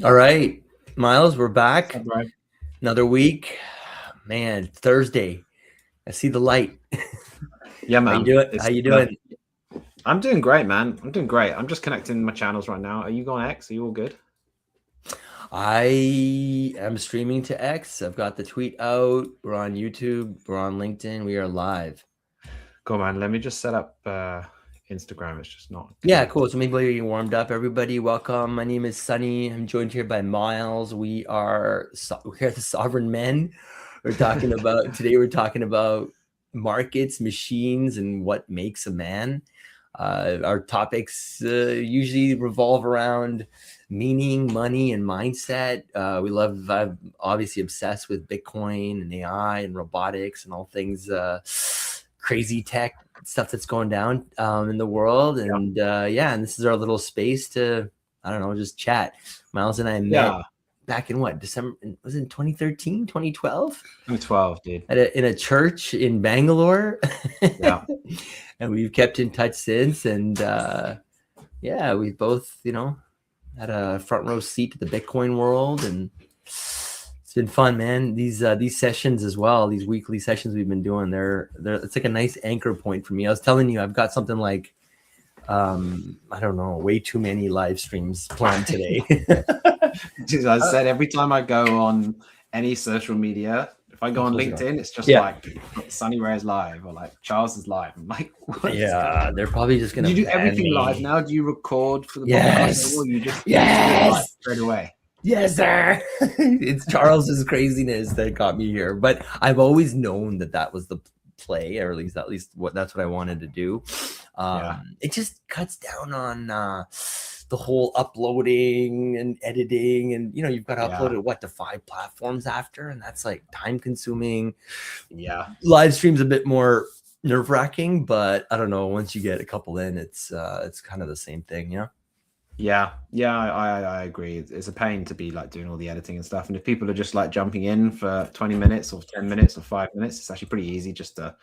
All right, Miles, we're Hi, back. bro. Another week. Man, it's Thursday. I see the light. Yeah, How you man. doing? How you doing? I'm doing great, man. I'm doing great. I'm just connecting my channels right now. Are you on X? Are you all good? I am streaming to X. I've got the tweet out. We're on YouTube. We're on LinkedIn. We are live. Cool, man. Let me just set up Instagram. It's just not Yeah, cool. connected. So maybe you warmed up, everybody. Welcome. My name is Sunny. I'm joined here by Miles. We're the Sovereign Men. We're talking about markets, machines, and what makes a man. Our topics usually revolve around meaning, money, and mindset. I'm obviously obsessed with Bitcoin and AI and robotics and all things crazy tech stuff that's going down in the world. Yeah. And and this is our little space to, I don't know, just chat. Miles and I met Yeah. back in what, December, was it 2013, 2012? I'm 12, dude. In a church in Bangalore. Yeah. And we've kept in touch since. And we both, had a front row seat to the Bitcoin world. And it's been fun, man. These sessions as well, these weekly sessions we've been doing, they're it's like a nice anchor point for me. I was telling you, I've got something like I don't know, way too many live streams planned today. As I said, every time I go on any social media, if I go on Close it off. LinkedIn, it's just Yeah. like Sunny Rare's live or like Charles is live. I'm like, what is going Yeah, on? they're probably just Do gonna you do ban everything live me. now? Do you record for the podcast Yes. or you just do it live Yes. straight away? Yes, sir. It's Charles's craziness that got me here, but I've always known that that was the play, or at least that's what I wanted to do. Yeah. It just cuts down on the whole uploading and editing, and you've got to upload Yeah. it to 5 platforms after, and that's like time consuming. Yeah. Live stream's a bit more nerve wracking, but I don't know. Once you get a couple in, it's kind of the same thing, Yeah, I agree. It's a pain to be like doing all the editing and stuff. And if people are just like jumping in for 20 minutes or 10 minutes or 5 minutes, it's actually pretty easy just to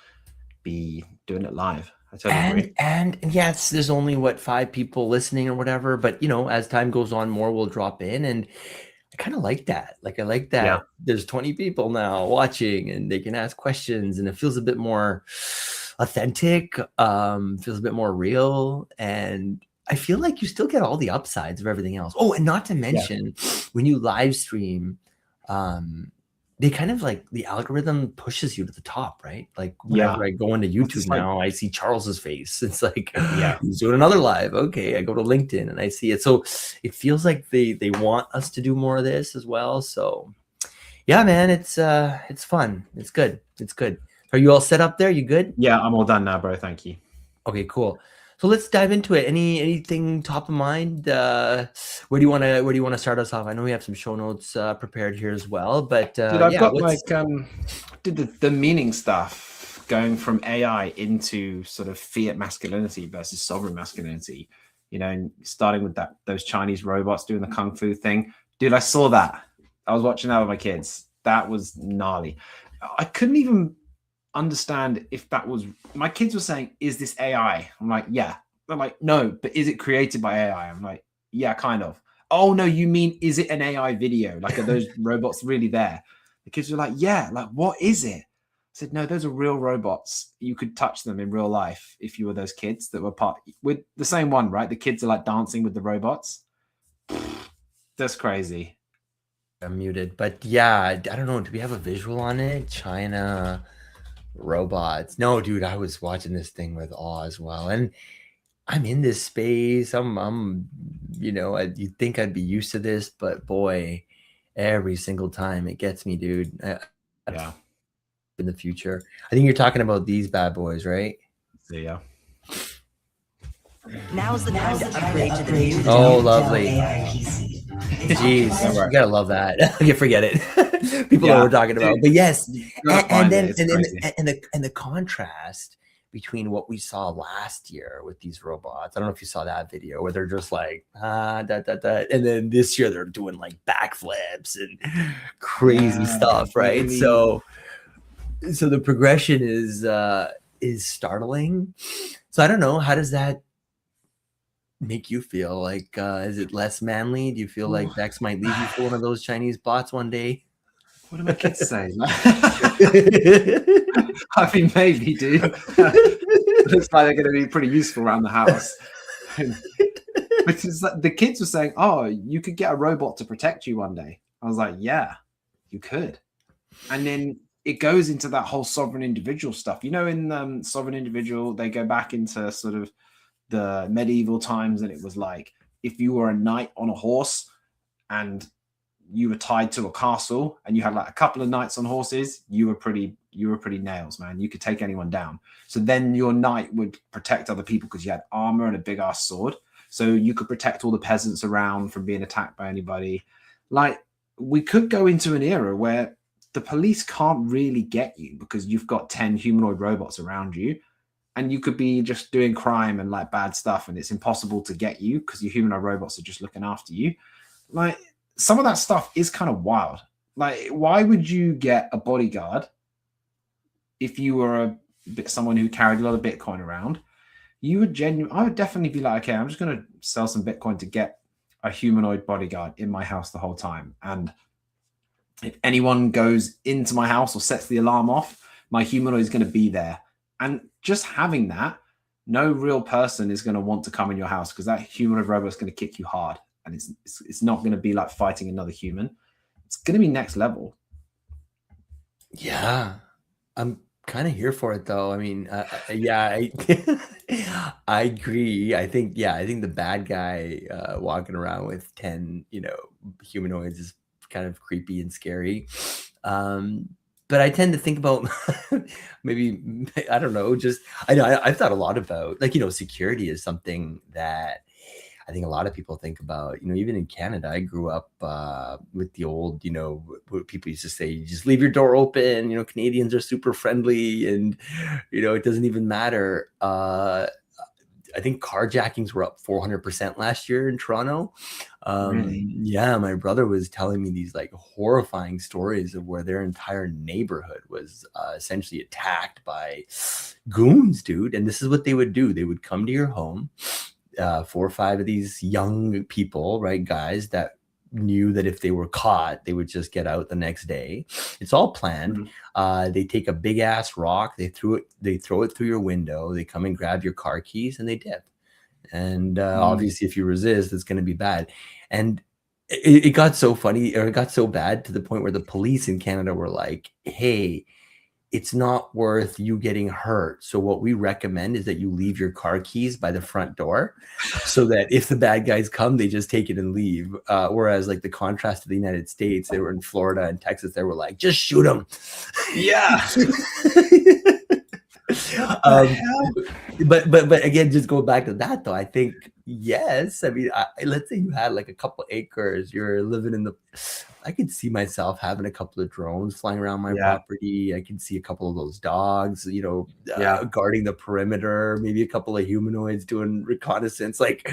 be doing it live. I totally And agree. and yes, there's only 5 people listening or whatever, but as time goes on, more will drop in, and I kind of like that. Like I like Yeah, that there's 20 people now watching, and they can ask questions, and it feels a bit more authentic, feels a bit more real, and I feel like you still get all the upsides of everything else. Oh, and not to yeah, mention when you live stream, um, they kind of like the algorithm pushes you to the top, right? Like yeah. whenever I go into It's YouTube just like, now, I see Charles's face. It's like yeah, he's doing another live. Okay, I go to LinkedIn and I see it. So it feels like they want us to do more of this as well. So yeah, man, it's fun. It's good. It's good. Are you all set up there? You good? yeah. I'm all done now, bro. Thank you. Okay, cool. So let's dive into it. Anything top of mind? Where do you want to start us off? I know we have some show notes prepared here as well, but Dude, I've yeah, got what's like did the meaning stuff going from AI into sort of fiat masculinity versus sovereign masculinity. And starting with those Chinese robots doing the kung fu thing. Dude, I saw that. I was watching that with my kids. That was gnarly. I couldn't even understand if that was my kids were saying, is this AI? I'm like, yeah. They're like, no, but is it created by AI? I'm like, yeah, kind of. Oh no, you mean is it an AI video? Like, are those robots really there? The kids were like, yeah, like what is it? I said, no, those are real robots. You could touch them in real life if you were those kids that were part with the same one, right? The kids are like dancing with the robots. That's crazy. I'm muted? But yeah, I don't know. Do we have a visual on it? China robots. No, dude, I was watching this thing with awe as well. And I'm in this space. You'd think I'd be used to this, but boy, every single time it gets me, dude. Yeah. In the future, I think you're talking about these bad boys, right? So yeah. Now's the time to upgrade to the new Oh, Dell lovely. AI PC. Jeez, you gotta love that. You forget it. People know what Yeah, we're talking about. dude, But yes, you gotta and find it. then It's crazy. the contrast between what we saw last year with these robots. I don't know if you saw that video where they're just like and then this year they're doing like backflips and crazy Yeah, stuff, right? really. So the progression is startling. So I don't know, how does that make you feel? Like, is it less manly? Do you feel like Dex might leave you for one of those Chinese bots one day? What do my kids say? I mean, maybe, dude. Looks like they're going to be pretty useful around the house. Because the kids were saying, "Oh, you could get a robot to protect you one day." I was like, "Yeah, you could." And then it goes into that whole sovereign individual stuff. You know, in sovereign individual, they go back into sort of the medieval times, and it was like if you were a knight on a horse and you were tied to a castle and you had like a couple of knights on horses, you were pretty nails, man. You could take anyone down. So then your knight would protect other people because you had armor and a big ass sword. So you could protect all the peasants around from being attacked by anybody. Like, we could go into an era where the police can't really get you because you've got 10 humanoid robots around you, and you could be just doing crime and like bad stuff, and it's impossible to get you because your humanoid robots are just looking after you. Like, some of that stuff is kind of wild. Like, why would you get a bodyguard if you were someone who carried a lot of Bitcoin around? I would definitely be like, okay, I'm just going to sell some Bitcoin to get a humanoid bodyguard in my house the whole time. And if anyone goes into my house or sets the alarm off, my humanoid is going to be there. And just having that, no real person is going to want to come in your house because that humanoid robot is going to kick you hard. And it's not going to be like fighting another human. It's going to be next level. Yeah, I'm kind of here for it though. I mean, yeah, I agree. I think the bad guy walking around with 10, humanoids is kind of creepy and scary. But I tend to think about maybe, I don't know, I've thought a lot about, like, security is something that I think a lot of people think about. Even in Canada, I grew up with the old, what people used to say, you just leave your door open. Canadians are super friendly, and it doesn't even matter. I think carjackings were up 400% last year in Toronto. Really? Yeah, my brother was telling me these like horrifying stories of where their entire neighborhood was essentially attacked by goons, dude. And this is what they would do. They would come to your home. 4 or 5 of these young people, right, guys that knew that if they were caught, they would just get out the next day. It's all planned. They take a big ass rock, they throw it through your window, they come and grab your car keys, and they dip. And obviously, if you resist, it's going to be bad. And it got so funny, or it got so bad to the point where the police in Canada were like, "Hey, it's not worth you getting hurt. So what we recommend is that you leave your car keys by the front door so that if the bad guys come, they just take it and leave." Whereas like the contrast to the United States, they were in Florida and Texas, they were like, "Just shoot them." Yeah. But again, just go back to that though. I think, yes. I mean, let's say you had like a couple acres, you're living I could see myself having a couple of drones flying around my property. I can see a couple of those dogs, guarding the perimeter, maybe a couple of humanoids doing reconnaissance. Like,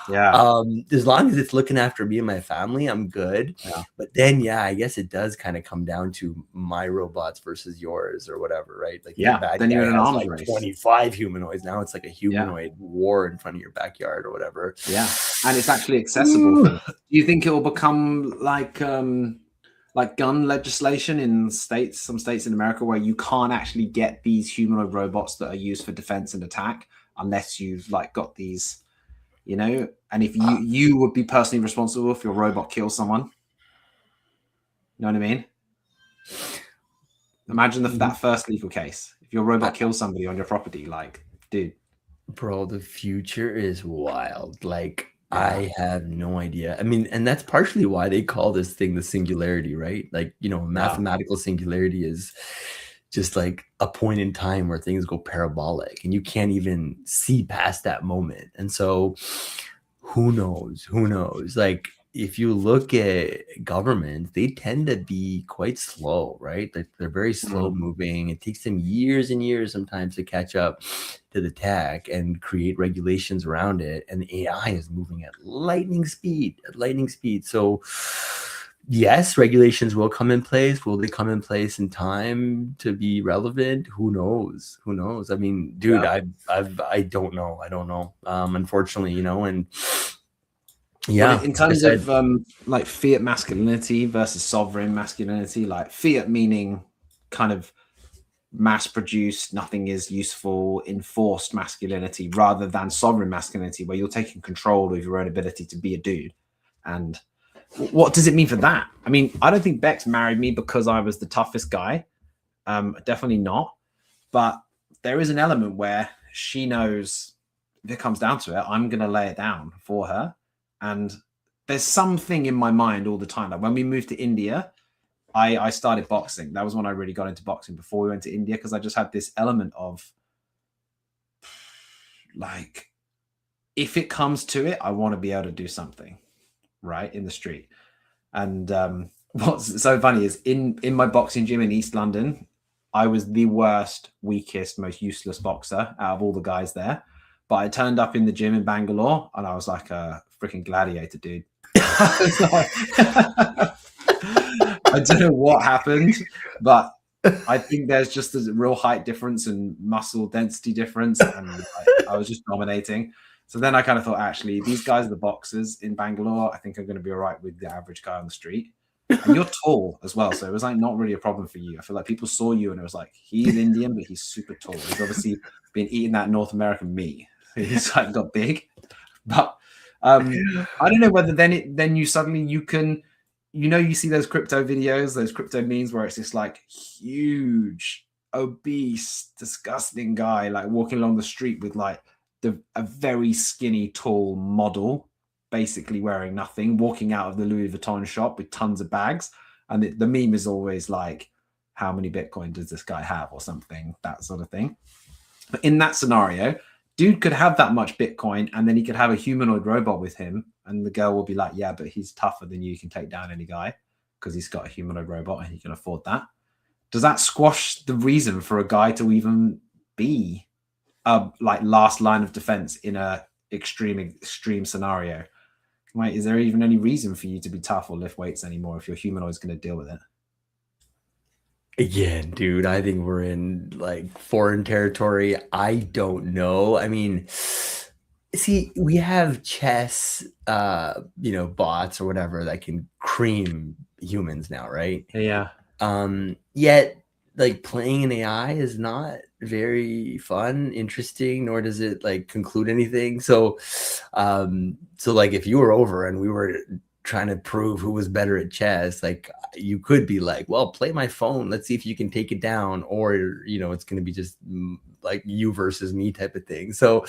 as long as it's looking after me and my family, I'm good. But then, I guess it does kind of come down to my robots versus yours or whatever, right? Like, then you're in an arms race. 25 humanoids. Now it's like a humanoid war in front of your backyard or whatever. Yeah, and it's actually accessible. Do you think it will become like gun legislation in some states in America where you can't actually get these humanoid robots that are used for defense and attack unless you've like got these, and if you would be personally responsible if your robot kills someone? You know what I mean? Imagine that first legal case. If your robot kills somebody on your property, like, dude. Bro, the future is wild. Like, I have no idea. I mean, and that's partially why they call this thing the singularity, right? Like, mathematical singularity is just like a point in time where things go parabolic and you can't even see past that moment. And so who knows? Like, if you look at governments, they tend to be quite slow, right? Like, they're very slow moving. It takes them years and years sometimes to catch up to the tech and create regulations around it. And AI is moving at lightning speed. So yes, regulations will come in place. Will they come in place in time to be relevant? Who knows? Who knows? I mean, dude, Yeah. I don't know. I don't know. Unfortunately, you know, and Well, yeah, in like I terms said, of like fiat masculinity versus sovereign masculinity, like fiat meaning kind of mass produced, nothing is useful, enforced masculinity, rather than sovereign masculinity, where you're taking control of your own ability to be a dude. And what does it mean for that? I mean, I don't think Bex married me because I was the toughest guy. Definitely not. But there is an element where she knows if it comes down to it, I'm going to lay it down for her. And there's something in my mind all the time. Like when we moved to India, I started boxing. That was when I really got into boxing before we went to India, because I just had this element of like, if it comes to it, I want to be able to do something right in the street. And what's so funny is in my boxing gym in East London, I was the worst, weakest, most useless boxer out of all the guys there. But I turned up in the gym in Bangalore and I was like a freaking gladiator, dude. I don't know what happened, but I think there's just a real height difference and muscle density difference. And I was just dominating. So then I kind of thought, actually, these guys are the boxers in Bangalore. I think I'm going to be all right with the average guy on the street. And you're tall as well. So it was like not really a problem for you. I feel like people saw you and it was like, he's Indian, but he's super tall. He's obviously been eating that North American meat. He's like got big. But I don't know whether then you suddenly you can, you see those crypto videos, those crypto memes where it's this like huge, obese, disgusting guy like walking along the street with like a very skinny, tall model, basically wearing nothing, walking out of the Louis Vuitton shop with tons of bags. And the meme is always like, how many Bitcoin does this guy have or something, that sort of thing. But in that scenario, dude could have that much Bitcoin and then he could have a humanoid robot with him. And the girl will be like, yeah, but he's tougher than you. He can take down any guy because he's got a humanoid robot and he can afford that. Does that squash the reason for a guy to even be a like last line of defense in a extreme scenario? Like, is there even any reason for you to be tough or lift weights anymore if your humanoid's going to deal with it? again, dude, I think we're in like foreign territory. I don't know. I mean, see, we have chess, you know, bots or whatever that can cream humans now, right? Yeah. Yet like playing an AI is not very fun, interesting, nor does it like conclude anything. So like if you were over and we were trying to prove who was better at chess, like you could be like, well, play my phone, let's see if you can take it down, or you know, it's going to be just like you versus me type of thing. So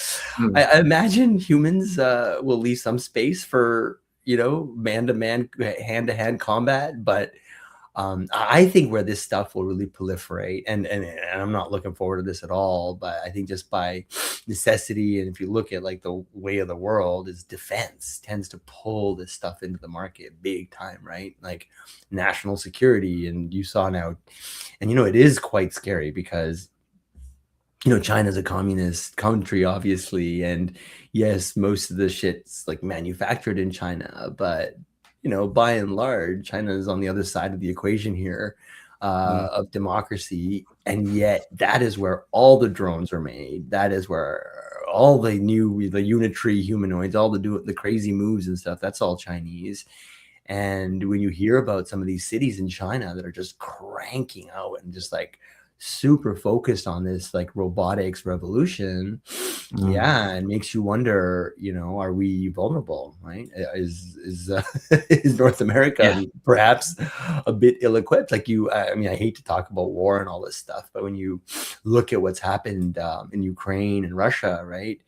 I imagine humans will leave some space for, you know, man-to-man, hand-to-hand combat, but I think where this stuff will really proliferate, and I'm not looking forward to this at all, but I think just by necessity, and if you look at like the way of the world, is defense tends to pull this stuff into the market big time, right? Like national security, and you saw now, and you know, it is quite scary because you know, China's a communist country, obviously, and yes, most of the shit's like manufactured in China, but you know, by and large, China is on the other side of the equation here of democracy, and yet that is where all the drones are made. That is where all the unitary humanoids, all the crazy moves and stuff. That's all Chinese. And when you hear about some of these cities in China that are just cranking out and just like super focused on this like robotics revolution, yeah, it makes you wonder, you know, are we vulnerable, right? Is North America Yeah. perhaps a bit ill-equipped? Like I mean, I hate to talk about war and all this stuff, but when you look at what's happened in Ukraine and Russia, right?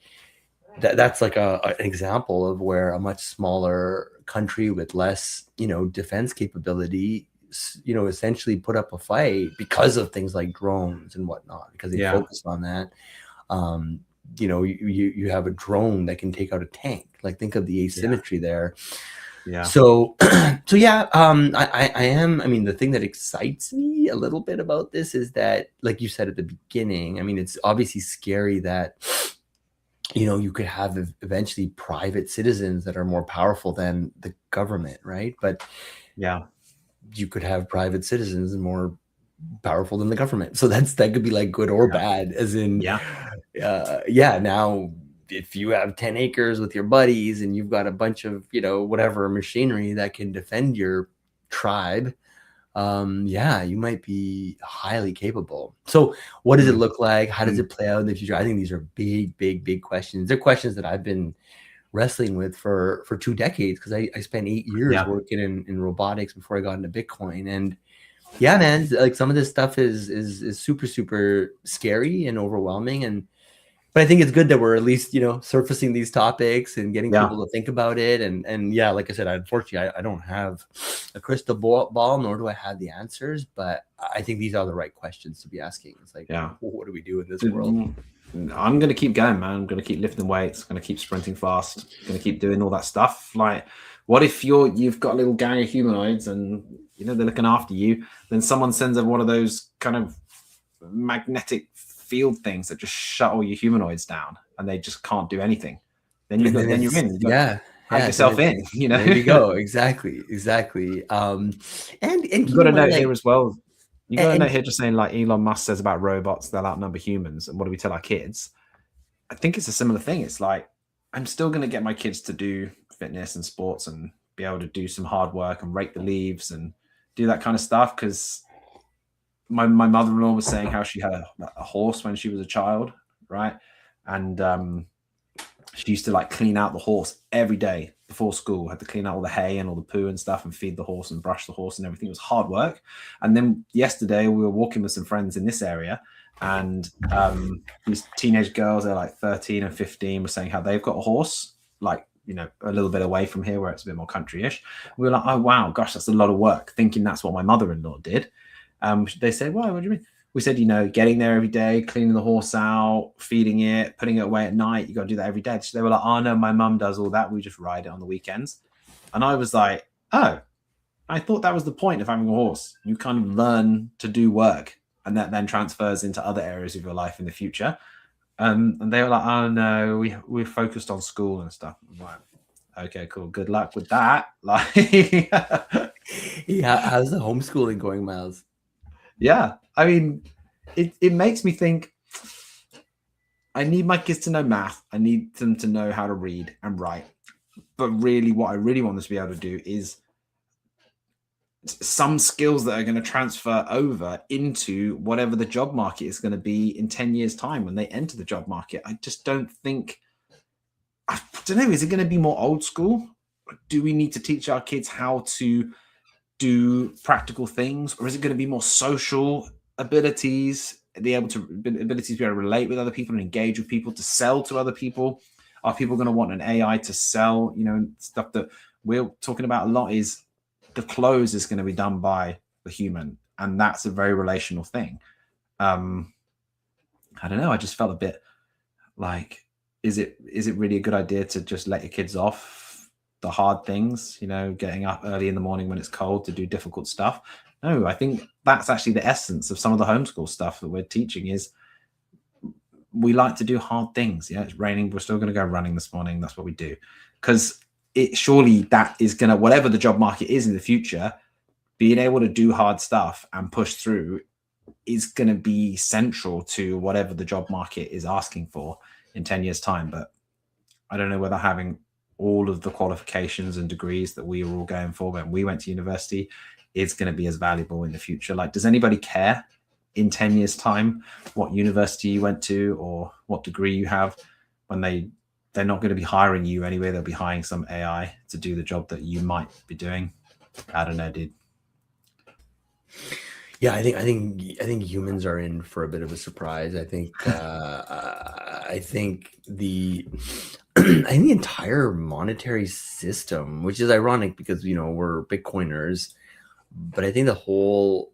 That's like an example of where a much smaller country with less, you know, defense capability, you know, essentially put up a fight because of things like drones and whatnot, because they focused on that. You know, you have a drone that can take out a tank. Like think of the asymmetry there. Yeah. So so yeah, I am. I mean, the thing that excites me a little bit about this is that, like you said at the beginning, I mean, it's obviously scary that, you know, you could have eventually private citizens that are more powerful than the government, right? But Yeah. you could have private citizens more powerful than the government. So that could be like good or bad, as in, now if you have 10 acres with your buddies and you've got a bunch of, whatever machinery that can defend your tribe, you might be highly capable. So what does it look like? How does it play out in the future? I think these are big, big, big questions. They're questions that I've been wrestling with for 2 decades, because I spent 8 years working in robotics before I got into Bitcoin. And yeah, man, like some of this stuff is super, super scary and overwhelming. But I think it's good that we're at least, surfacing these topics and getting people to think about it. And yeah, like I said, unfortunately, I don't have a crystal ball, nor do I have the answers, but I think these are the right questions to be asking. It's like, what do we do in this world? I'm going to keep going, man. I'm going to keep lifting weights, going to keep sprinting fast, going to keep doing all that stuff. Like, what if you've got a little gang of humanoids and, they're looking after you, then someone sends over one of those kind of magnetic field things that just shut all your humanoids down and they just can't do anything. Then you're in. Have yourself in, There you go. Exactly. And you've got a note here as well. You got a note here just saying, like Elon Musk says about robots, they'll outnumber humans. And what do we tell our kids? I think it's a similar thing. It's like, I'm still going to get my kids to do fitness and sports and be able to do some hard work and rake the leaves and do that kind of stuff. Because my mother-in-law was saying how she had a horse when she was a child, right? And she used to like clean out the horse every day before school, had to clean out all the hay and all the poo and stuff and feed the horse and brush the horse and everything. It was hard work. And then yesterday we were walking with some friends in this area, and these teenage girls, they're like 13 and 15, were saying how they've got a horse, like, a little bit away from here where it's a bit more country-ish. We were like, oh, wow, gosh, that's a lot of work, thinking that's what my mother-in-law did. They said, why? What do you mean? We said, getting there every day, cleaning the horse out, feeding it, putting it away at night. You got to do that every day. So they were like, oh, no, my mum does all that. We just ride it on the weekends. And I was like, oh, I thought that was the point of having a horse. You kind of learn to do work, and that then transfers into other areas of your life in the future. And they were like, oh, no, we're focused on school and stuff. I'm like, okay, cool. Good luck with that. Like, yeah, how's the homeschooling going, Miles? Yeah, I mean, it makes me think, I need my kids to know math. I need them to know how to read and write. But really, what I really want them to be able to do is some skills that are going to transfer over into whatever the job market is going to be in 10 years' time when they enter the job market. I just don't think, I don't know, is it going to be more old school? Do we need to teach our kids how to do practical things, or is it going to be more social abilities, abilities to be able to relate with other people and engage with people, to sell to other people? Are people going to want an AI to sell, stuff that we're talking about a lot? Is the close is going to be done by the human, and that's a very relational thing. I don't know, I just felt a bit like, is it really a good idea to just let your kids off the hard things, getting up early in the morning when it's cold to do difficult stuff? No, I think that's actually the essence of some of the homeschool stuff that we're teaching, is we like to do hard things. Yeah, it's raining, we're still going to go running this morning. That's what we do. Because surely that is going to, whatever the job market is in the future, being able to do hard stuff and push through is going to be central to whatever the job market is asking for in 10 years' time. But I don't know whether having all of the qualifications and degrees that we were all going for when we went to university is going to be as valuable in the future. Like, does anybody care in 10 years' time what university you went to or what degree you have, when they're not going to be hiring you anyway? They'll be hiring some AI to do the job that you might be doing. I don't know, dude. Yeah, I think humans are in for a bit of a surprise. I think I think the entire monetary system, which is ironic because we're Bitcoiners, but I think the whole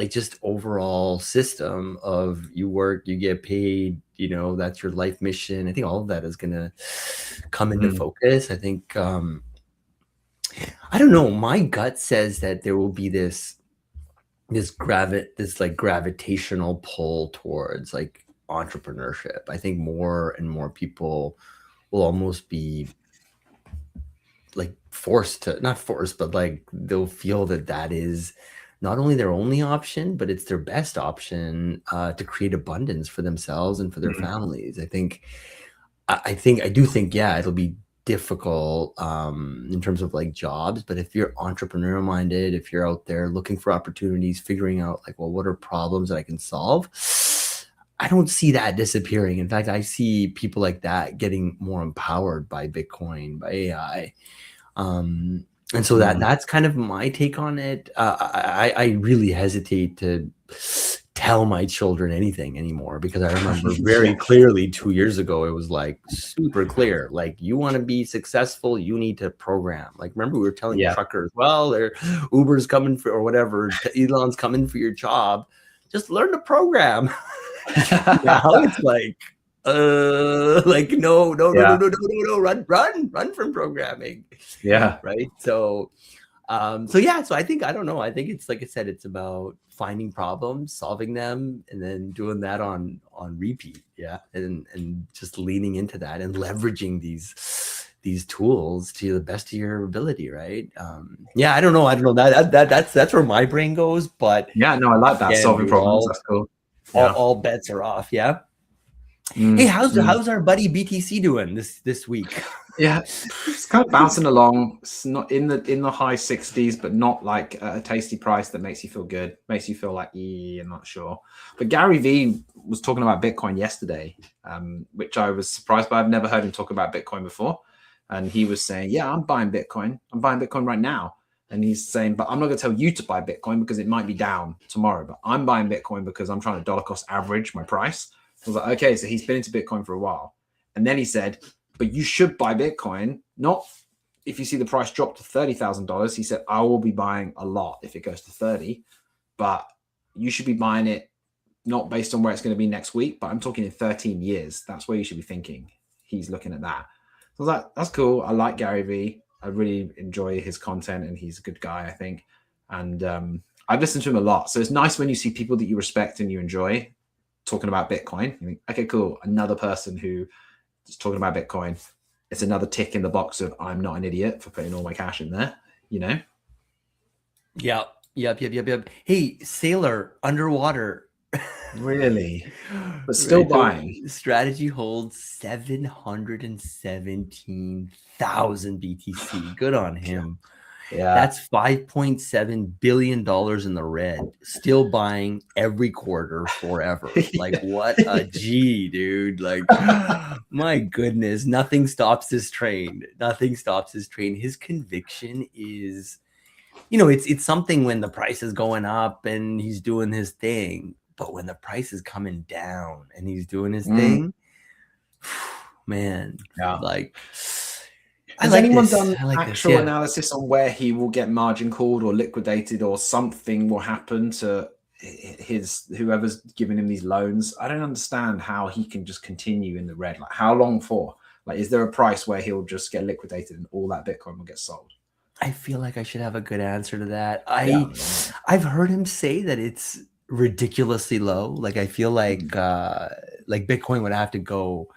just overall system of you work, you get paid, that's your life mission. I think all of that is gonna come into focus. I think I don't know. My gut says that there will be this gravitational pull towards like entrepreneurship. I think more and more people will almost be like forced to, not forced, but like they'll feel that that is not only their only option, but it's their best option to create abundance for themselves and for their families. I do think, yeah, it'll be difficult in terms of like jobs, but if you're entrepreneur minded, if you're out there looking for opportunities, figuring out like, well, what are problems that I can solve? I don't see that disappearing. In fact, I see people like that getting more empowered by Bitcoin, by AI. And so that's kind of my take on it. I really hesitate to tell my children anything anymore, because I remember very clearly 2 years ago, it was like super clear. Like, you want to be successful, you need to program. Like, remember we were telling truckers, well, Uber's coming for, or whatever, Elon's coming for your job. Just learn to program. Now it's like, no, run from programming. Yeah. Right. So I think, I don't know. I think it's, like I said, it's about finding problems, solving them, and then doing that on repeat. Yeah. And just leaning into that and leveraging these tools to the best of your ability. Right. Yeah. I don't know. That's where my brain goes. But yeah, no, I like that. Solving problems. That's cool. Yeah. All bets are off. Yeah. Hey, how's our buddy BTC doing this week? Yeah, it's kind of bouncing along. It's not in the high 60s, but not like a tasty price that makes you feel good, makes you feel like, I'm not sure. But Gary Vee was talking about Bitcoin yesterday, which I was surprised by. I've never heard him talk about Bitcoin before. And he was saying, yeah, I'm buying Bitcoin. I'm buying Bitcoin right now. And he's saying, but I'm not going to tell you to buy Bitcoin because it might be down tomorrow. But I'm buying Bitcoin because I'm trying to dollar cost average my price. I was like, okay, so he's been into Bitcoin for a while. And then he said, but you should buy Bitcoin, not if you see the price drop to $30,000. He said, I will be buying a lot if it goes to 30, but you should be buying it not based on where it's going to be next week, but I'm talking in 13 years. That's where you should be thinking. He's looking at that. So I was like, that's cool. I like Gary Vee. I really enjoy his content, and he's a good guy, I think. And I've listened to him a lot. So it's nice when you see people that you respect and you enjoy talking about Bitcoin. You think, okay, cool. Another person who is talking about Bitcoin. It's another tick in the box of I'm not an idiot for putting all my cash in there, you know? Yep. Hey, Sailor, underwater. Really? But still buying. Strategy holds 717,000 BTC. Good on him. Yeah. That's $5.7 billion in the red. Still buying every quarter forever. Like, what a G, dude. Like, my goodness. Nothing stops this train. His conviction is, it's something when the price is going up and he's doing his thing. But when the price is coming down and he's doing his thing, man, like... Has anyone done actual analysis on where he will get margin called or liquidated, or something will happen to whoever's giving him these loans? I don't understand how he can just continue in the red. Like, how long for? Like, is there a price where he'll just get liquidated and all that Bitcoin will get sold? I feel like I should have a good answer to that. I've heard him say that it's ridiculously low. Like, I feel like Bitcoin would have to go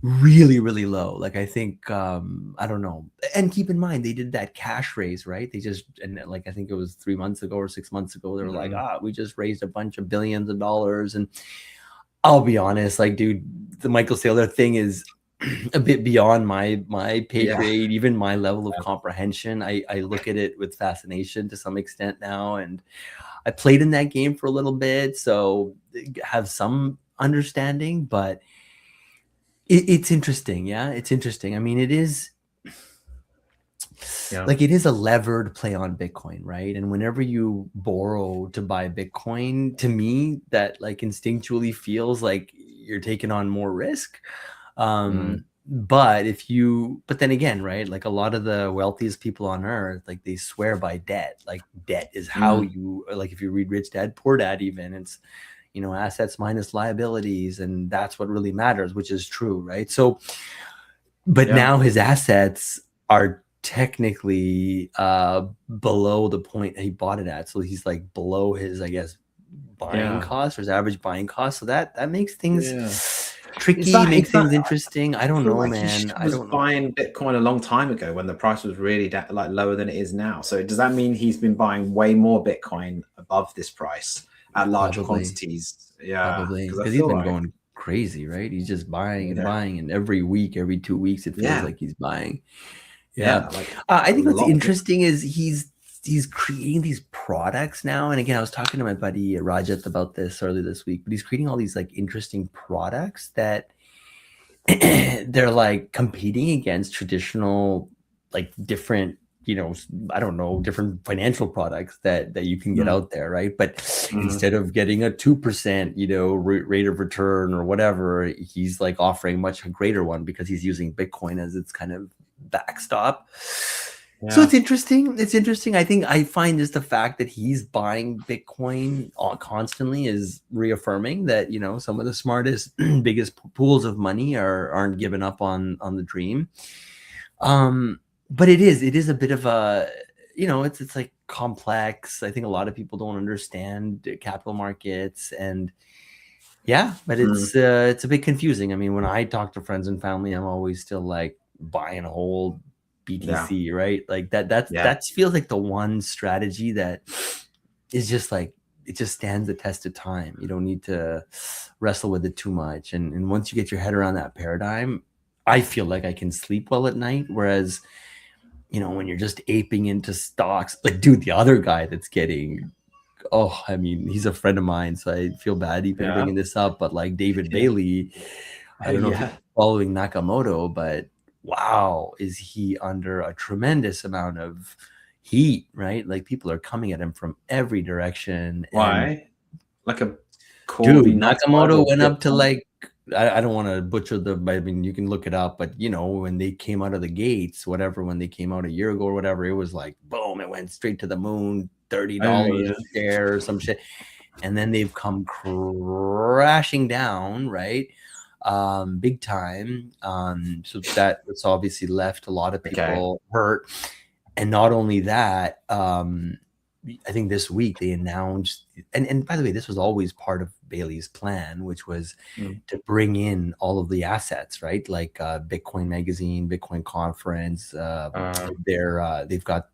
really, really low. Like, I think, I don't know. And keep in mind, they did that cash raise, right? I think it was 3 months ago or 6 months ago. They were like, we just raised a bunch of billions of dollars. And I'll be honest, like, dude, the Michael Saylor thing is a bit beyond my pay grade, even my level of comprehension. I look at it with fascination to some extent now. And I played in that game for a little bit, so have some understanding, but it's interesting. Yeah, it's interesting. I mean, it is like, it is a levered play on Bitcoin, right? And whenever you borrow to buy Bitcoin, to me, that like instinctually feels like you're taking on more risk. But then again, right? Like, a lot of the wealthiest people on earth, like, they swear by debt. Like, debt is how you, like, if you read Rich Dad, Poor Dad, even, it's, assets minus liabilities. And that's what really matters, which is true. Right. So, but now his assets are technically below the point he bought it at. So he's like below his, I guess, buying cost, or his average buying cost. So that makes things tricky, is makes that things interesting. I I don't feel know, like man. I was don't know. buying Bitcoin a long time ago when the price was really like lower than it is now. So does that mean he's been buying way more Bitcoin above this price at large Probably, quantities? Yeah, probably, because I because he's feel been like going crazy, right? He's just buying and yeah, buying, and every week, every 2 weeks, it feels yeah, like he's buying. Yeah. yeah, like I a think what's lot of Bitcoin. interesting is he's creating these products now. And again, I was talking to my buddy Rajat about this earlier this week, but he's creating all these like interesting products that they're like competing against traditional, like different, I don't know, different financial products that you can get Mm, out there, right? But mm, instead of getting a 2%, rate of return or whatever, he's like offering much greater one because he's using Bitcoin as its kind of backstop. So yeah. it's interesting. It's interesting. I think I find just the fact that he's buying Bitcoin constantly is reaffirming that some of the smartest, biggest pools of money aren't giving up on the dream. But it is a bit of a it's like complex. I think a lot of people don't understand capital markets, and yeah, but Mm, it's a bit confusing. I mean, when I talk to friends and family, I'm always still like buying a whole yeah, BTC, right? Like yeah. that feels like the one strategy that is just like it just stands the test of time. You don't need to wrestle with it too much. And once you get your head around that paradigm, I feel like I can sleep well at night. Whereas, when you're just aping into stocks, like dude, the other guy that's getting I mean, he's a friend of mine, so I feel bad even Yeah. bringing this up. But like David Yeah. Bailey, I don't know if you're Yeah. following Nakamoto, but wow, is he under a tremendous amount of heat, right? Like people are coming at him from every direction. And Why? Like a dude, Corby 95 Nakamoto or went up to Bitcoin? like I don't want to butcher I mean, you can look it up, but when they came out of the gates, whatever, when they came out a year ago or whatever, it was like boom, it went straight to the moon, Oh $30 yeah. a share or some shit. And then they've come crashing down, right? Big time. So that's obviously left a lot of Okay. people hurt. And not only that, I think this week they announced, and by the way, this was always part of Bailey's plan, which was Mm. to bring in all of the assets, right? Like Bitcoin Magazine, Bitcoin Conference. They've got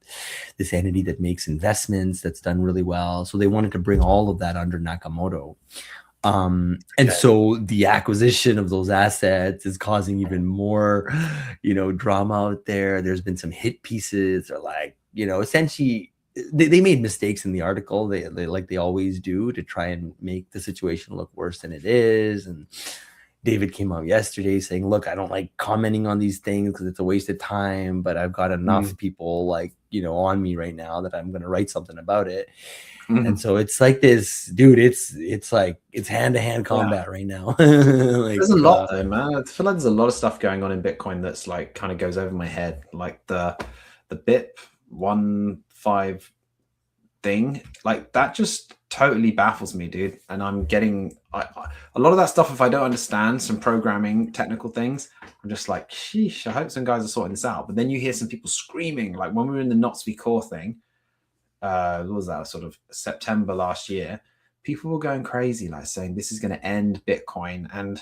this entity that makes investments that's done really well. So they wanted to bring all of that under Nakamoto. And Okay. so the acquisition of those assets is causing even more, drama out there. There's been some hit pieces, or like, essentially they made mistakes in the article. They like they always do to try and make the situation look worse than it is. And David came out yesterday saying, look, I don't like commenting on these things because it's a waste of time, but I've got enough Mm. people like, on me right now that I'm going to write something about it. And Mhm. so it's like this, dude, it's like it's hand-to-hand Yeah. combat right now. Like There's a lot though, man. I feel like there's a lot of stuff going on in Bitcoin that's like kind of goes over my head. Like the BIP 1.5 thing, like that just totally baffles me, dude. And I'm getting a lot of that stuff. If I don't understand some programming technical things, I'm just like, sheesh. I hope some guys are sorting this out. But then you hear some people screaming, like when we were in the Not Speak Core thing. What was that, sort of September last year? People were going crazy, like saying this is going to end Bitcoin. And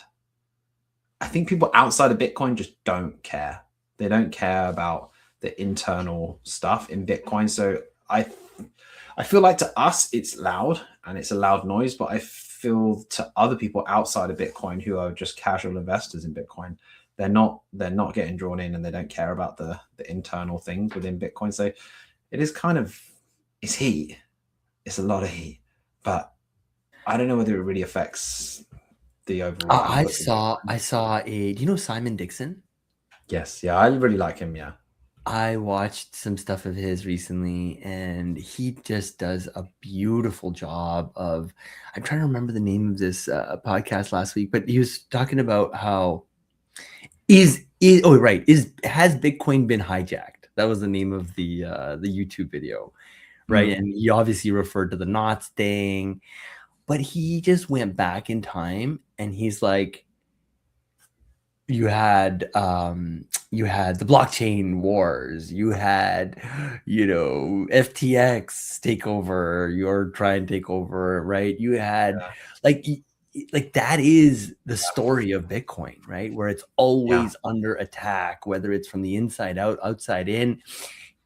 I think people outside of Bitcoin just don't care. They don't care about the internal stuff in Bitcoin. So I feel like to us it's loud and it's a loud noise, but I feel to other people outside of Bitcoin who are just casual investors in Bitcoin, they're not getting drawn in and they don't care about the internal things within Bitcoin. So it is kind of it's heat. It's a lot of heat, but I don't know whether it really affects the overall I outlook of saw Bitcoin. I saw do you know Simon Dixon? Yes, yeah, I really like him. Yeah. I watched some stuff of his recently, and he just does a beautiful job of. I'm trying to remember the name of this podcast last week, but he was talking about how has Bitcoin been hijacked? That was the name of the YouTube video, right? Mm. And he obviously referred to the knots thing, but he just went back in time, and he's like, you had the blockchain wars, you had FTX take over, you're trying to take over, right? You had like like that is the story of Bitcoin, right? Where it's always under attack, whether it's from the inside out, outside in.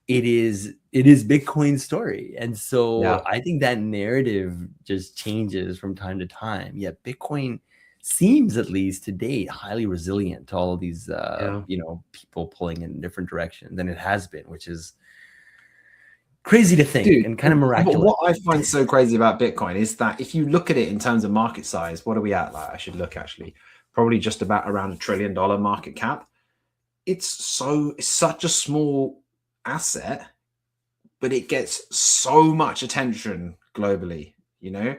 It is Bitcoin's story. And so I think that narrative just changes from time to time. Yet Bitcoin seems, at least to date, highly resilient to all of these people pulling in different directions than it has been, which is crazy to think. Dude, and kind of miraculous. What I find so crazy about Bitcoin is that if you look at it in terms of market size, what are we at? Like, I should look actually, probably just about around $1 trillion market cap. It's such a small asset, but it gets so much attention globally. You know,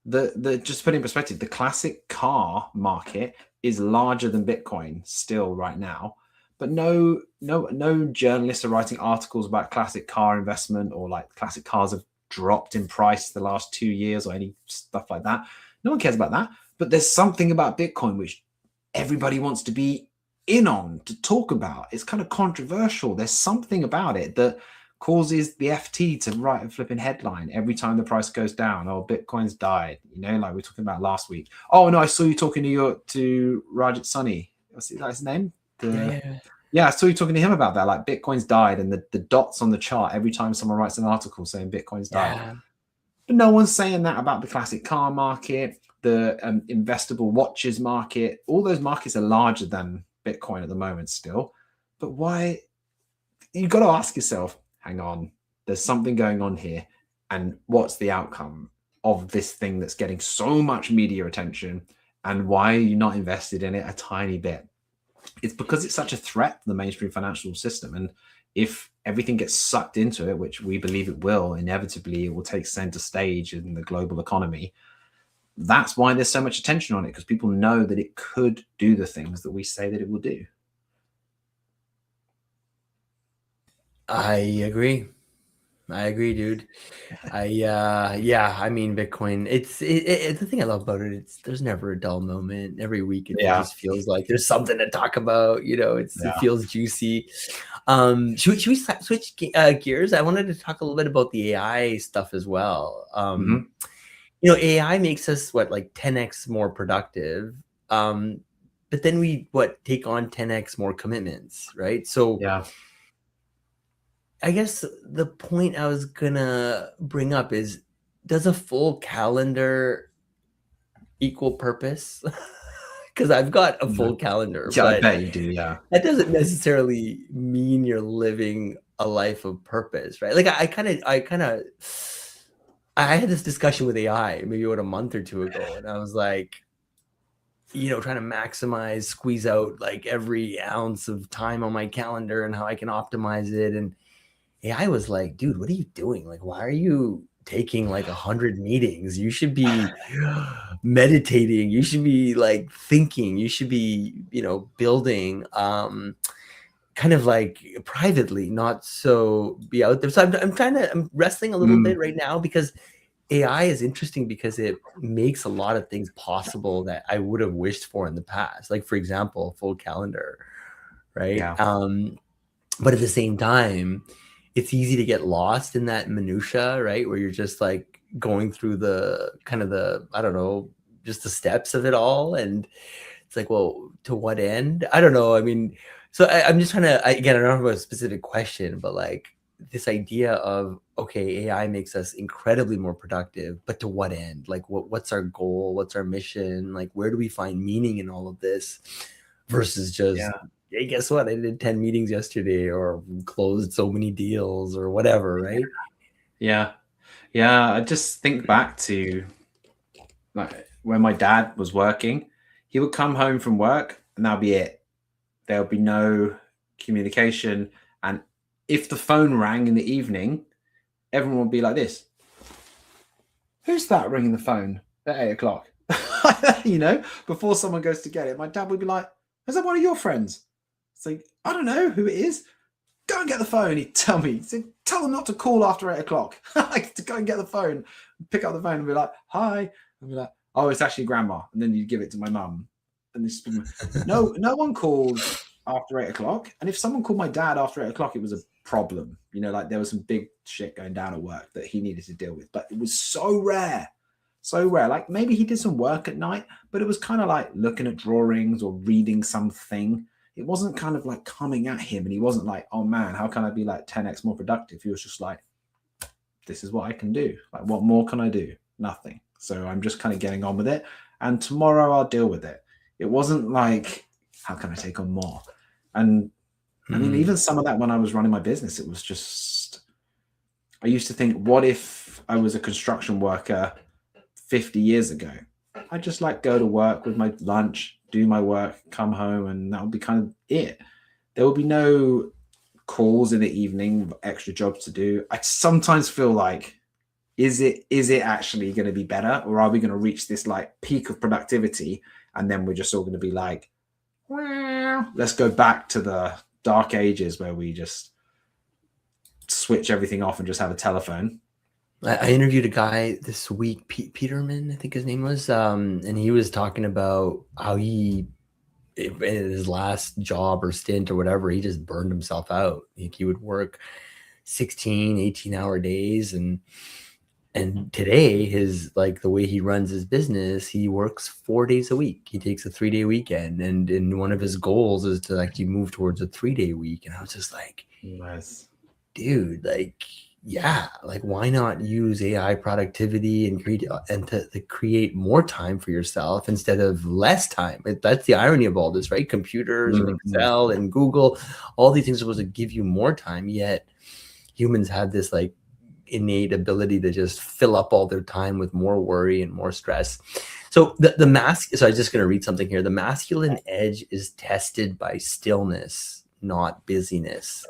the just to put it in perspective, the classic car market is larger than Bitcoin still right now. But no journalists are writing articles about classic car investment, or like classic cars have dropped in price the last 2 years, or any stuff like that. No one cares about that. But there's something about Bitcoin which everybody wants to be in on, to talk about. It's kind of controversial. There's something about it that causes the FT to write a flipping headline every time the price goes down. Oh, Bitcoin's died. You know, like we were talking about last week. Oh no, I saw you talking to Rajat Sunny. What's his name? Yeah, I saw you talking to him about that. Like, Bitcoin's died, and the dots on the chart every time someone writes an article saying Bitcoin's died. But no one's saying that about the classic car market, the investable watches market. All those markets are larger than Bitcoin at the moment still. But why? You've got to ask yourself, hang on, there's something going on here. And what's the outcome of this thing that's getting so much media attention? And why are you not invested in it a tiny bit? It's because it's such a threat to the mainstream financial system. And if everything gets sucked into it, which we believe it will, inevitably it will take center stage in the global economy. That's why there's so much attention on it, because people know that it could do the things that we say that it will do. I agree, dude. I mean, Bitcoin, it's the thing I love about it. There's never a dull moment. Every week it just feels like there's something to talk about. You know, it feels juicy. Should we switch gears? I wanted to talk a little bit about the AI stuff as well. You know, AI makes us like 10x more productive. But then we take on 10x more commitments, right? So I guess the point I was gonna bring up is, does a full calendar equal purpose? Because I've got a full calendar. Yeah, but I bet you do, yeah. That doesn't necessarily mean you're living a life of purpose, right? Like I had this discussion with AI maybe a month or two ago, and I was like, you know, trying to maximize, squeeze out like every ounce of time on my calendar and how I can optimize it. And AI was like, dude, what are you doing? Like, why are you taking like 100 meetings? You should be meditating. You should be like thinking. You should be, you know, building kind of like privately, not so be out there. So I'm wrestling a little bit right now, because AI is interesting because it makes a lot of things possible that I would have wished for in the past. Like, for example, full calendar, right? But at the same time, it's easy to get lost in that minutia, right? Where you're just like going through the kind of I don't know, just the steps of it all. And it's like, well, to what end? I don't know. I mean, so I'm just trying to, again, I don't have a specific question, but like this idea of, okay, AI makes us incredibly more productive, but to what end? Like, what's our goal? What's our mission? Like, where do we find meaning in all of this versus just, hey, guess what? I did 10 meetings yesterday, or closed so many deals, or whatever, right? Yeah. I just think back to like when my dad was working. He would come home from work and that'll be it. There'll be no communication. And if the phone rang in the evening, everyone would be like this. Who's that ringing the phone at 8 o'clock? You know, before someone goes to get it, my dad would be like, is that one of your friends? It's like, I don't know who it is. Go and get the phone. He'd tell me, tell them not to call after 8 o'clock. Like, to go and get the phone, pick up the phone and be like, hi. And be like, oh, it's actually grandma. And then you give it to my mum. And this, no one called after 8 o'clock. And if someone called my dad after 8 o'clock, it was a problem. You know, like there was some big shit going down at work that he needed to deal with. But it was so rare. so rare. Like maybe he did some work at night, but it was kind of like looking at drawings or reading something. It wasn't kind of like coming at him, and he wasn't like, oh man, how can I be like 10x more productive? He was just like, this is what I can do. Like, what more can I do? Nothing. So I'm just kind of getting on with it. And tomorrow I'll deal with it. It wasn't like, how can I take on more? And I mean, even some of that when I was running my business, it was just, I used to think, what if I was a construction worker 50 years ago? I'd just like go to work with my lunch, do my work, come home, and that would be kind of it. There would be no calls in the evening, extra jobs to do. I sometimes feel like, is it actually going to be better, or are we going to reach this like peak of productivity and then we're just all going to be like, well, let's go back to the dark ages where we just switch everything off and just have a telephone? I interviewed a guy this week, Peterman, I think his name was, and he was talking about how he, in his last job or stint or whatever, he just burned himself out. Like he would work 16, 18-hour days, and today his, like, the way he runs his business, he works 4 days a week. He takes a 3-day weekend, and one of his goals is to actually move towards a 3-day week. And I was just like, Nice. dude, like, yeah, like why not use AI productivity and create to create more time for yourself instead of less time? That's the irony of all this, right? Computers and Excel and Google, all these things are supposed to give you more time, yet humans have this like innate ability to just fill up all their time with more worry and more stress. So the mask, so I'm just going to read something here. The masculine edge is tested by stillness, not busyness.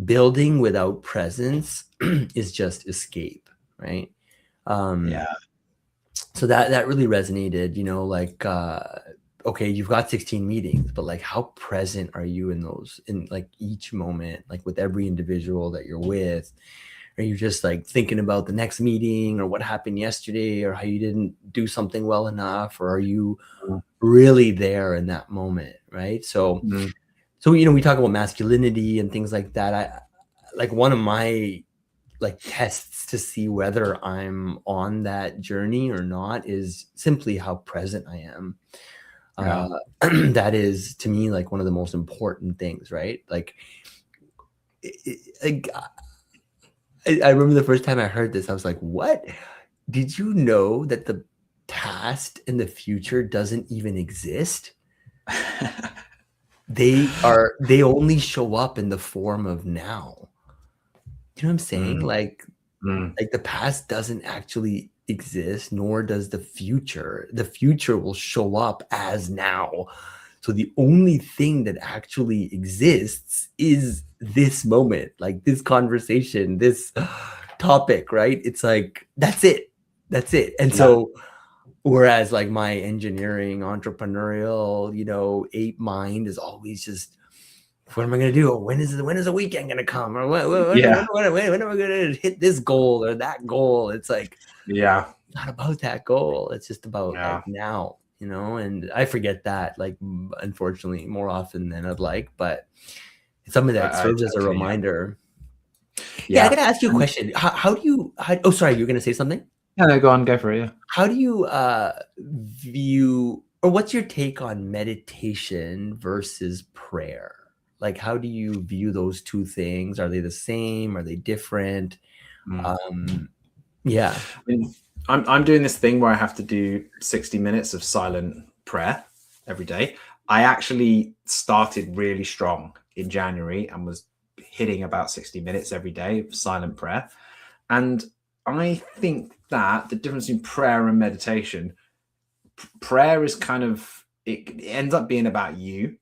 Building without presence is just escape, right? Yeah. So that really resonated, you know, like, okay, you've got 16 meetings, but like how present are you in those, in like each moment, like with every individual that you're with? Are you just like thinking about the next meeting or what happened yesterday or how you didn't do something well enough? Or are you really there in that moment, right? So so, you know, we talk about masculinity and things like that. I like one of my like tests to see whether I'm on that journey or not is simply how present I am. That is to me like one of the most important things, right? Like, I remember the first time I heard this, I was like, what? Did you know that the past and the future doesn't even exist? They only show up in the form of now. Do you know what I'm saying? Like the past doesn't actually exist, nor does the future. The future will show up as now. So the only thing that actually exists is this moment, like this conversation, this topic, right? It's like, that's it. That's it. And so, whereas like my engineering, entrepreneurial, you know, ape mind is always just, what am I going to do? When is the weekend going to come? Or when am I going to hit this goal or that goal? It's like, it's not about that goal. It's just about like now, you know, and I forget that, like, unfortunately, more often than I'd like, but it's something that serves as a reminder. Yeah, I got to ask you a question. How do you, oh, sorry, you're going to say something? Yeah, no, go on, go for it. Yeah. How do you view, or what's your take on meditation versus prayer? Like, how do you view those two things? Are they the same? Are they different? Yeah. I mean, I'm doing this thing where I have to do 60 minutes of silent prayer every day. I actually started really strong in January and was hitting about 60 minutes every day of silent prayer. And I think that the difference in prayer and meditation, prayer is kind of, it ends up being about you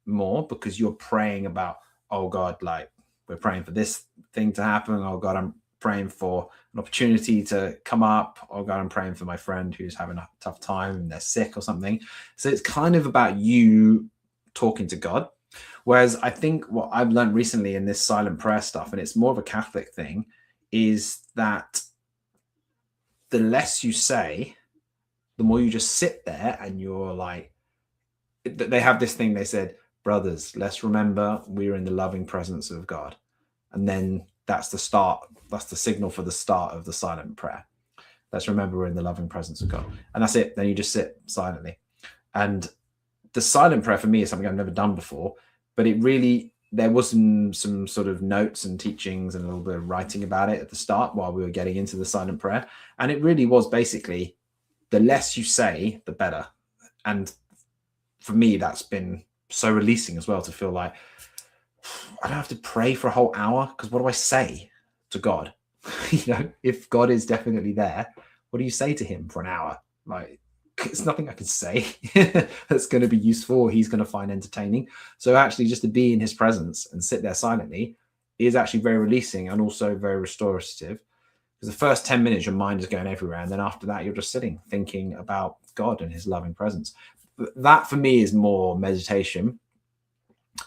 more because you're praying about, oh God, like we're praying for this thing to happen. Oh God, I'm praying for an opportunity to come up. Oh God, I'm praying for my friend who's having a tough time and they're sick or something. So it's kind of about you talking to God. Whereas I think what I've learned recently in this silent prayer stuff, and it's more of a Catholic thing, is that the less you say, the more you just sit there and you're like, they have this thing, they said, brothers, let's remember we're in the loving presence of God. And then that's the start, that's the signal for the start of the silent prayer. Let's remember we're in the loving presence of God. And that's it. Then you just sit silently. And the silent prayer for me is something I've never done before, but it really, there was some sort of notes and teachings and a little bit of writing about it at the start while we were getting into the silent prayer. And it really was basically the less you say, the better. And for me, that's been so releasing as well, to feel like I don't have to pray for a whole hour, because what do I say to God? If God is definitely there, what do you say to him for an hour? Like, it's nothing I can say that's going to be useful or he's going to find entertaining. So actually just to be in his presence and sit there silently is actually very releasing and also very restorative, because the first 10 minutes your mind is going everywhere, and then after that you're just sitting thinking about God and his loving presence. That for me is more meditation,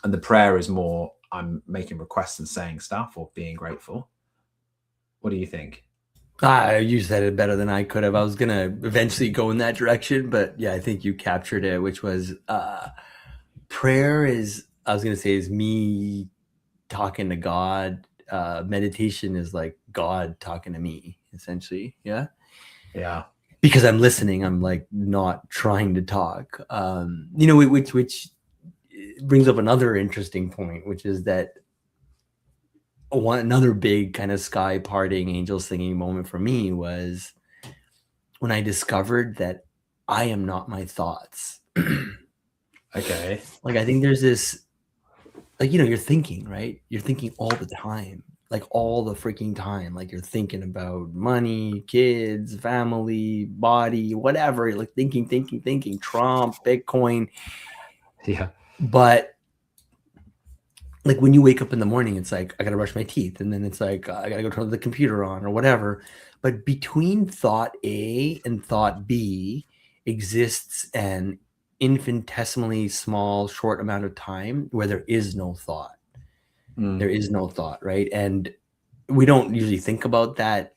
and the prayer is more I'm making requests and saying stuff or being grateful. What do you think? You said it better than I could have. I was gonna eventually go in that direction, but yeah, I think you captured it, which was prayer is, I was gonna say, is me talking to God. Meditation is like God talking to me, essentially. Yeah. Yeah. Because I'm listening, I'm like not trying to talk. Which brings up another interesting point, which is that another big kind of sky parting, angels singing moment for me was when I discovered that I am not my thoughts. Okay. Like, I think there's this, like, you're thinking, right? You're thinking all the time, like all the freaking time. Like, you're thinking about money, kids, family, body, whatever. You're like thinking, Trump, Bitcoin. Yeah. But like when you wake up in the morning, it's like, I got to brush my teeth. And then it's like, I got to go turn the computer on or whatever. But between thought A and thought B exists an infinitesimally small, short amount of time where there is no thought. There is no thought, right? And we don't usually think about that,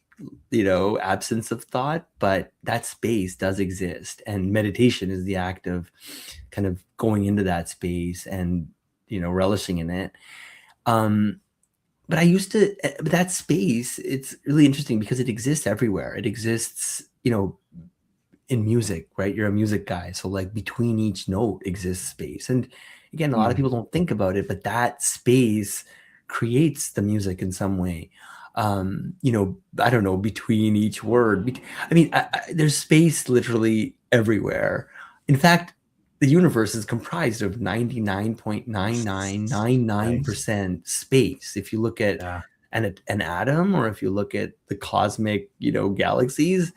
absence of thought, but that space does exist. And meditation is the act of kind of going into that space and, relishing in it. But that space, it's really interesting because it exists everywhere. It exists, in music, right? You're a music guy. So like between each note exists space. And again, a lot of people don't think about it, but that space creates the music in some way. I don't know, between each word. There's space literally everywhere. In fact, the universe is comprised of 99.9999% space. If you look at an atom, or if you look at the cosmic, galaxies,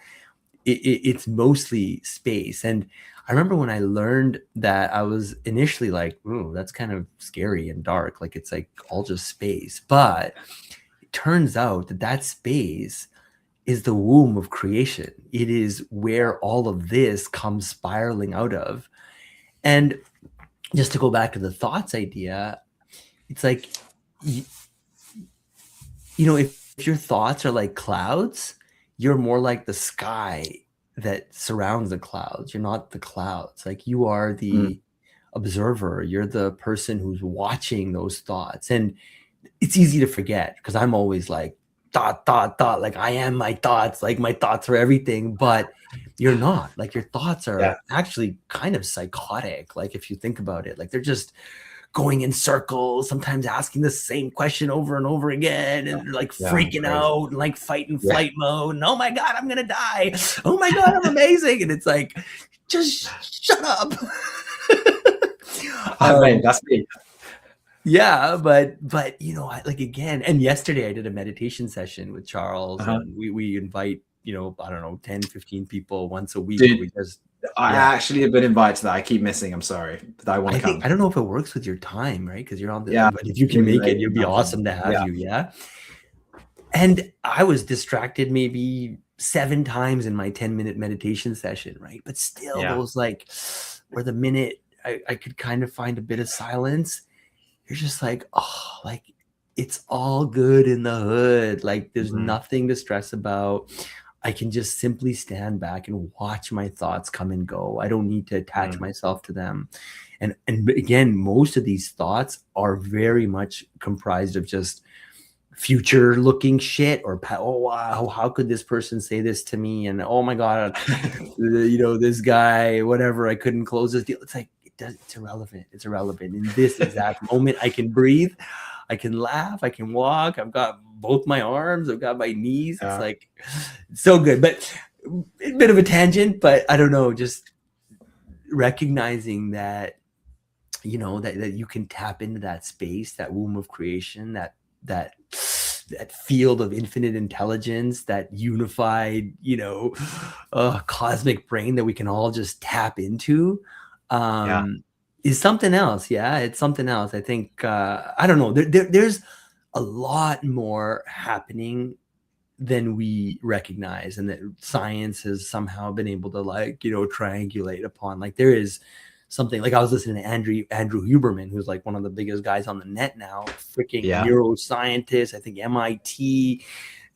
it's mostly space. And I remember when I learned that, I was initially like, "Ooh, that's kind of scary and dark. Like, it's like all just space." But it turns out that space is the womb of creation. It is where all of this comes spiraling out of. And just to go back to the thoughts idea, it's like, if your thoughts are like clouds, you're more like the sky that surrounds the clouds. You're not the clouds. Like, you are the observer. You're the person who's watching those thoughts. And it's easy to forget, because I'm always like, thought, like I am my thoughts, like my thoughts are everything. But you're not. Like, your thoughts are actually kind of psychotic. Like, if you think about it, like they're just going in circles, sometimes asking the same question over and over again, and like freaking out, and like fight and flight mode. And, oh my God, I'm gonna die. Oh my God, I'm amazing. And it's like, just shut up. That's me. Yeah, but like, again, and yesterday I did a meditation session with Charles, and we invite, I don't know, 10, 15 people once a week. Dude, we just, I actually have been invited to that. I keep missing. I'm sorry, but I want to come. I don't know if it works with your time, right? Because you're on the, Yeah, but if you can make it, it'd be awesome to have you. Yeah. And I was distracted maybe 7 times in my 10-minute meditation session, right? But still, those like, where the minute I could kind of find a bit of silence, you're just like, oh, like, it's all good in the hood. Like, there's nothing to stress about. I can just simply stand back and watch my thoughts come and go. I don't need to attach myself to them. And again, most of these thoughts are very much comprised of just future looking shit, or oh wow, how could this person say this to me, and oh my god, this guy, whatever, I couldn't close this deal. It's like it's irrelevant in this exact moment. I can breathe, I can laugh, I can walk, I've got both my arms, I've got my knees. It's like so good. But a bit of a tangent, but I don't know, just recognizing that that you can tap into that space, that womb of creation, that field of infinite intelligence, that unified, cosmic brain that we can all just tap into, is something else. Yeah, it's something else. I think, I don't know, there's a lot more happening than we recognize, and that science has somehow been able to triangulate upon. Like there is something, like I was listening to Andrew Huberman, who's like one of the biggest guys on the net now, freaking neuroscientist, I think MIT,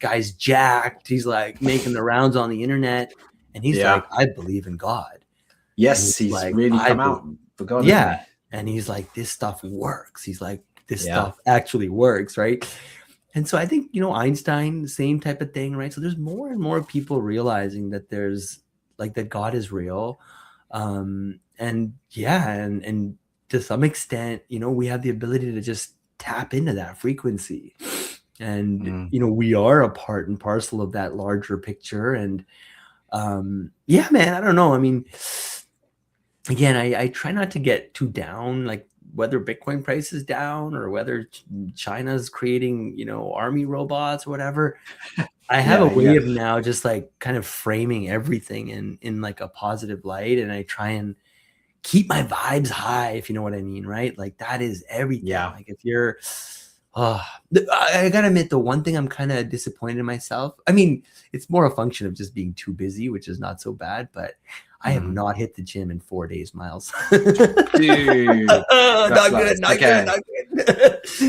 guy's jacked. He's like making the rounds on the internet, and he's like, I believe in God. Yes, he's like, really come out for God. Yeah. And he's like, this stuff works. He's like, this stuff actually works, right? And so I think, Einstein, same type of thing, right? So there's more and more people realizing that there's that God is real. And to some extent, we have the ability to just tap into that frequency. And, we are a part and parcel of that larger picture. And man, I don't know. I mean, again, I try not to get too down, like whether Bitcoin price is down or whether China's creating, army robots or whatever. I have a way of now just like kind of framing everything in like a positive light, and I try and keep my vibes high, if you know what I mean, right? Like that is everything. Like if you're, I gotta admit, the one thing I'm kind of disappointed in myself, I mean, it's more a function of just being too busy, which is not so bad, but I have not hit the gym in 4 days, Miles. Dude, not good.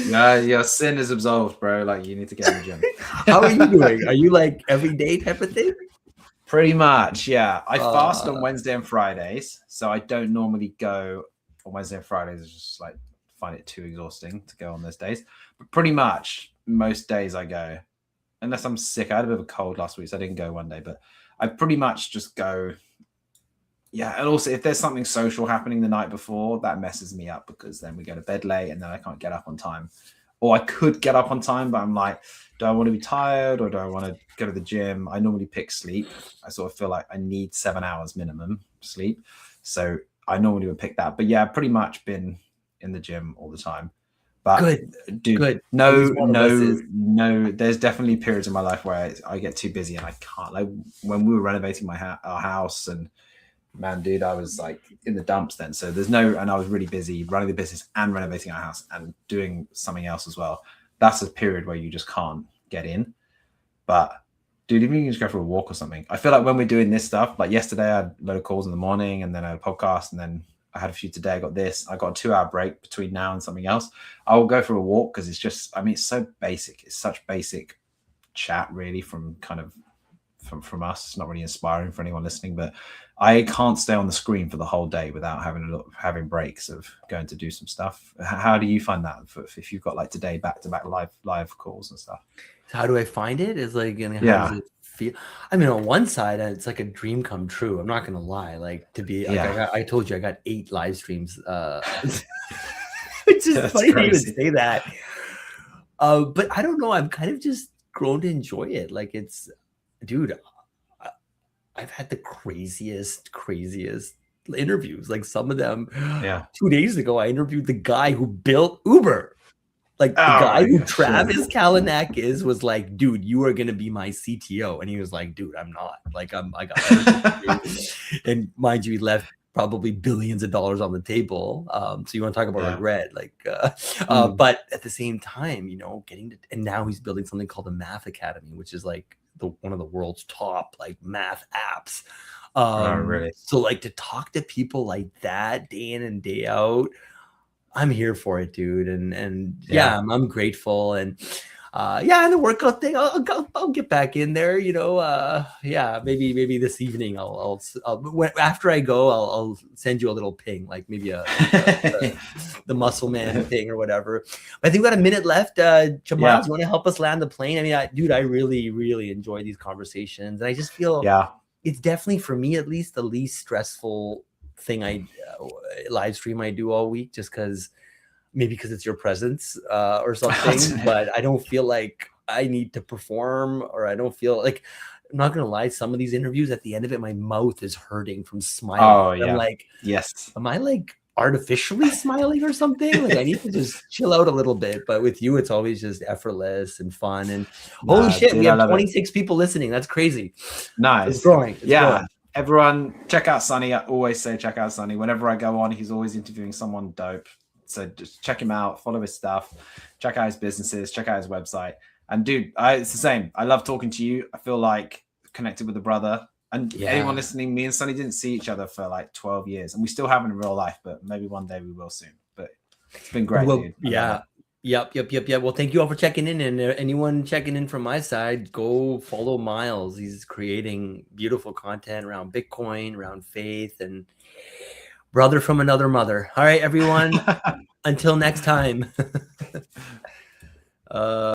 No, your sin is absolved, bro. Like you need to get in the gym. How are you doing? Are you like every day type of thing? Pretty much, yeah. I fast on Wednesday and Fridays, so I don't normally go on Wednesday and Fridays. I just like find it too exhausting to go on those days. But pretty much most days I go, unless I'm sick. I had a bit of a cold last week, so I didn't go one day. But I pretty much just go. Yeah, and also if there's something social happening the night before, that messes me up because then we go to bed late and then I can't get up on time. Or I could get up on time, but I'm like, do I want to be tired or do I want to go to the gym? I normally pick sleep. I sort of feel like I need 7 hours minimum sleep. So I normally would pick that. But yeah, I've pretty much been in the gym all the time. But dude, no, there's definitely periods in my life where I get too busy and I can't. Like when we were renovating our house, and man, dude, I was like in the dumps then. So and I was really busy running the business and renovating our house and doing something else as well. That's a period where you just can't get in. But dude, even you can just go for a walk or something. I feel like when we're doing this stuff, like yesterday I had a load of calls in the morning and then I had a podcast and then I had a few today. I got this. I got a 2-hour break between now and something else. I will go for a walk because it's just, I mean, it's so basic. It's such basic chat really from us. It's not really inspiring for anyone listening, but I can't stay on the screen for the whole day without having breaks of going to do some stuff. How do you find that if you've got like today back-to-back live calls and stuff? How do I find it? Is like, how does it feel? I mean, on one side, it's like a dream come true. I'm not gonna lie. Like to be, I told you I got 8 live streams. Which is funny to even say that. But I don't know. I've kind of just grown to enjoy it. Like it's, dude, I've had the craziest interviews. Like some of them, 2 days ago, I interviewed the guy who built Uber. Like the guy who Travis Kalanick was like, dude, you are gonna be my CTO, and he was like, dude, I'm not. Like I got and mind you, he left probably billions of dollars on the table. So you want to talk about regret, like, but at the same time, and now he's building something called the Math Academy, which is like one of the world's top like math apps. Really? So like to talk to people like that day in and day out, I'm here for it, dude. And I'm grateful. And Yeah, and the workout thing, I'll get back in there, you know. Yeah, maybe this evening after I go, I'll send you a little ping, like maybe the muscle man thing or whatever. I think we got a minute left. Jamal, you want to help us land the plane? I mean, dude, I really enjoy these conversations, and I just feel it's definitely, for me at least, the least stressful thing live stream I do all week, just because it's your presence or something. But I don't feel like I need to perform, or I don't feel like, I'm not gonna lie, some of these interviews, at the end of it, my mouth is hurting from smiling. I'm like, am I like artificially smiling or something? Like, I need to just chill out a little bit. But with you, it's always just effortless and fun. And holy shit, we have 26 people listening. That's crazy. Nice. It's growing. It's growing. Everyone, check out Sonny. I always say check out Sonny. Whenever I go on, he's always interviewing someone dope. So just check him out, follow his stuff, check out his businesses, check out his website. And dude, it's the same. I love talking to you. I feel like connected with a brother. And anyone listening, me and Sonny didn't see each other for like 12 years. And we still haven't in real life, but maybe one day we will soon. But it's been great, dude. Yep. Well, thank you all for checking in. And anyone checking in from my side, go follow Miles. He's creating beautiful content around Bitcoin, around faith, and brother from another mother. All right, everyone. Until next time.